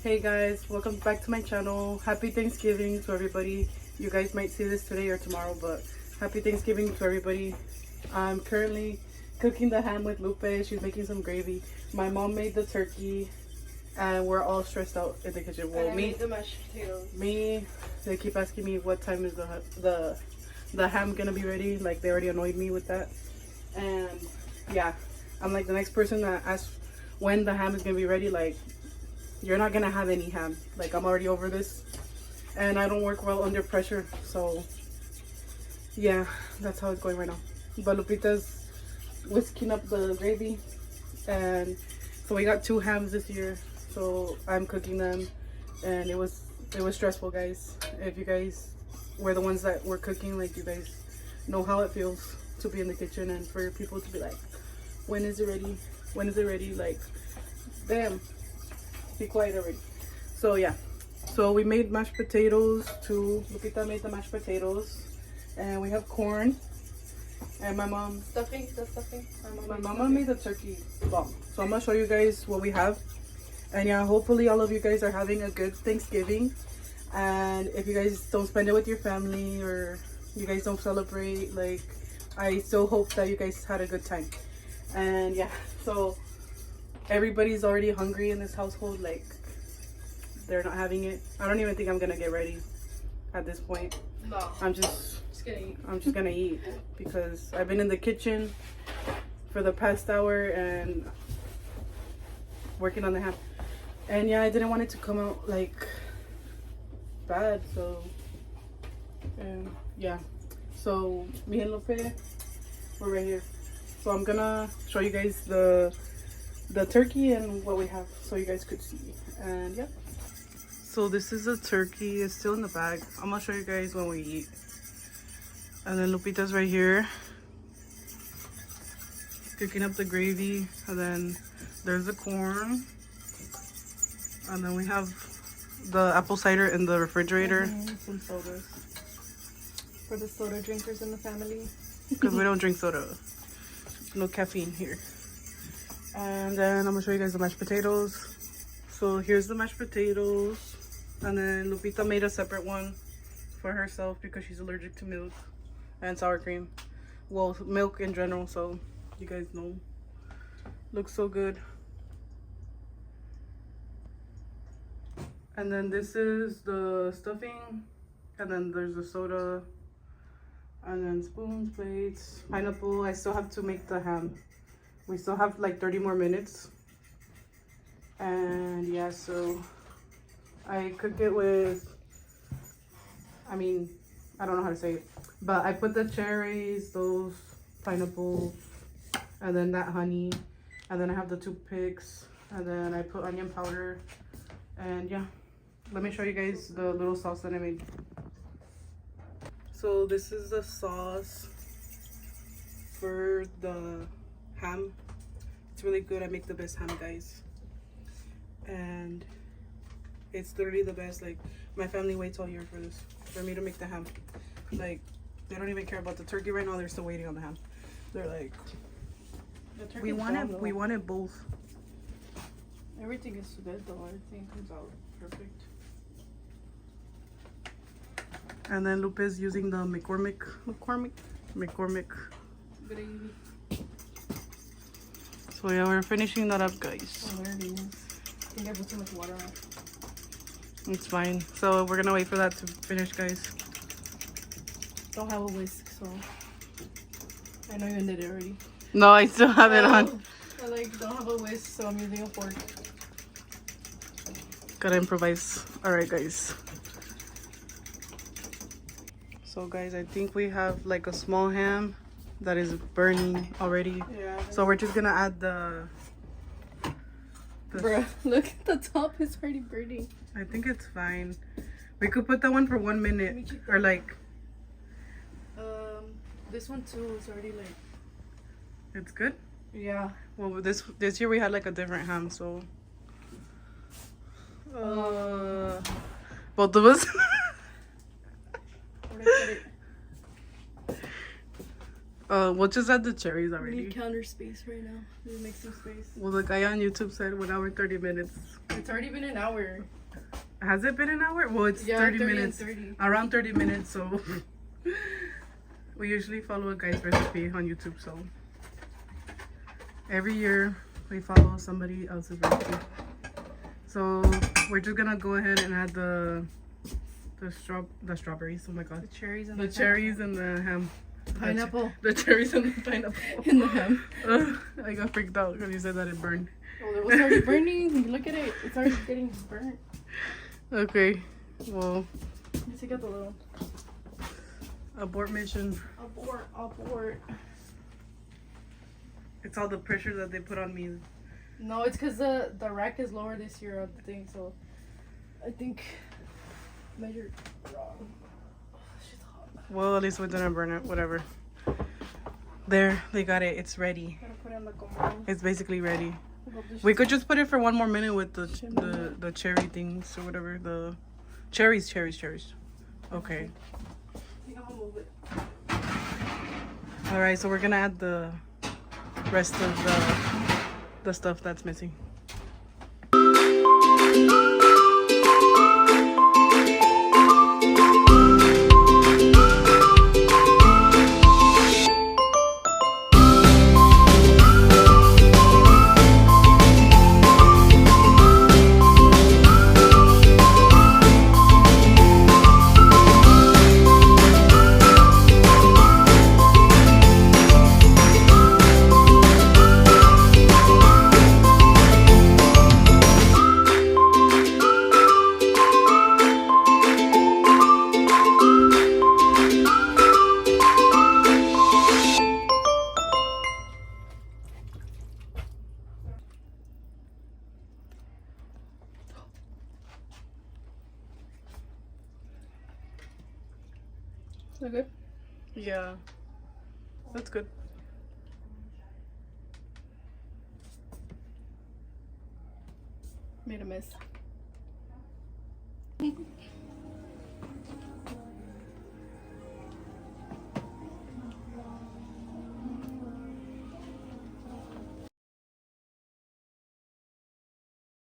Hey guys, welcome back to my channel. Happy Thanksgiving to everybody. You guys might see this today or tomorrow, but happy Thanksgiving to everybody. I'm currently cooking the ham with Lupe. She's making some gravy. My mom made the turkey and we're all stressed out in the kitchen. Well, me, the mashed potatoes. They keep asking me what time is the ham gonna be ready. Like, they already annoyed me with that. And yeah, I'm like the next person that asks when the ham is gonna be ready. Like, you're not gonna have any ham. Like, I'm already over this and I don't work well under pressure. So yeah, that's how it's going right now. But Lupita's whisking up the gravy, and so we got 2 hams this year, so I'm cooking them. And it was stressful, guys. If you guys were the ones that were cooking, like, you guys know how it feels to be in the kitchen and for people to be like, when is it ready, when is it ready? Like, damn, be quiet already. So yeah, so we made mashed potatoes too. Lupita made the mashed potatoes, and we have corn, and my mom Stuffing, the stuffing. my mama made the turkey bomb. So I'm gonna show you guys what we have. And yeah, hopefully all of you guys are having a good Thanksgiving. And if you guys don't spend it with your family, or you guys don't celebrate, like, I still hope that you guys had a good time. And yeah, so everybody's already hungry in this household. Like, they're not having it. I don't even think I'm gonna get ready at this point. No. I'm just gonna eat. I'm just gonna eat because I've been in the kitchen for the past hour and working on the ham. And yeah, I didn't want it to come out like bad, so yeah. So me and Lupe, we're right here. So I'm gonna show you guys the turkey and what we have so you guys could see. And yeah. So this is the turkey. It's still in the bag. I'm gonna show you guys when we eat. And then Lupita's right here cooking up the gravy. And then there's the corn. And then we have the apple cider in the refrigerator. Some sodas for the soda drinkers in the family. Because we don't drink soda. No caffeine here. And then I'm gonna show you guys the mashed potatoes. So here's the mashed potatoes. And then Lupita made a separate one for herself because she's allergic to milk and sour cream. Well, milk in general, so you guys know. Looks so good. And then this is the stuffing. And then there's the soda. And then spoons, plates, pineapple. I still have to make the ham. We still have like 30 more minutes. And yeah, so I cook it with, I mean, I don't know how to say it, but I put the cherries, those pineapples, and then that honey, and then I have the toothpicks, and then I put onion powder. And yeah, let me show you guys the little sauce that I made. So this is the sauce for the ham. It's really good. I make the best ham, guys. And it's literally the best. Like, my family waits all year for this, for me to make the ham. Like, they don't even care about the turkey right now. They're still waiting on the ham. They're like, we want it both. Everything is good though. Everything comes out perfect. And then Lupe is using the McCormick. Gravy. So yeah, we're finishing that up, guys. Oh, there it is. I think I put too much water on. It's fine. So we're gonna wait for that to finish, guys. Don't have a whisk, so I know you did it already. No, I still have it on. I don't have a whisk, so I'm using a fork. Gotta improvise. Alright, guys. So guys, I think we have like a small ham that is burning already. Yeah. So we're just gonna add the Bruh, look at the top, it's already burning. I think it's fine. We could put that one for 1 minute. Or like, this one too is already like, it's good? yeah. Well, this year we had like a different ham, so both of us. Where'd I put it? We'll just add the cherries We need already. counter space right now. We need to make some space. Well, the guy on YouTube said 1 hour 30 minutes. It's It's already been an hour. Has it been an hour? Well, it's Yeah, 30 and minutes. 30. Around 30 minutes, so we usually follow a guy's recipe on YouTube, so every year we follow somebody else's recipe. So we're just gonna go ahead and add the strawberries. Oh my god. The cherries and The cherries and the ham. pineapple. The cherries and the pineapple. In the ham. I got freaked out when you said that it burned. Oh, it was already burning. Look at it. It's already getting burnt. Okay, well, Let me take out the little. abort mission. Abort. It's all the pressure that they put on me. No, it's because the rack is lower this year on the thing, so I think measured wrong. Oh, shit's hot. Well, at least we didn't burn it. Whatever. There, they got it. It's ready. Gotta put it on the comal. It's basically ready. I hope this We could just put it for one more minute with the cherry things or whatever. The cherries. Okay. I think I'm gonna move it. All right. So we're gonna add the rest of the stuff that's missing. Okay. Yeah, that's good. Made a mess.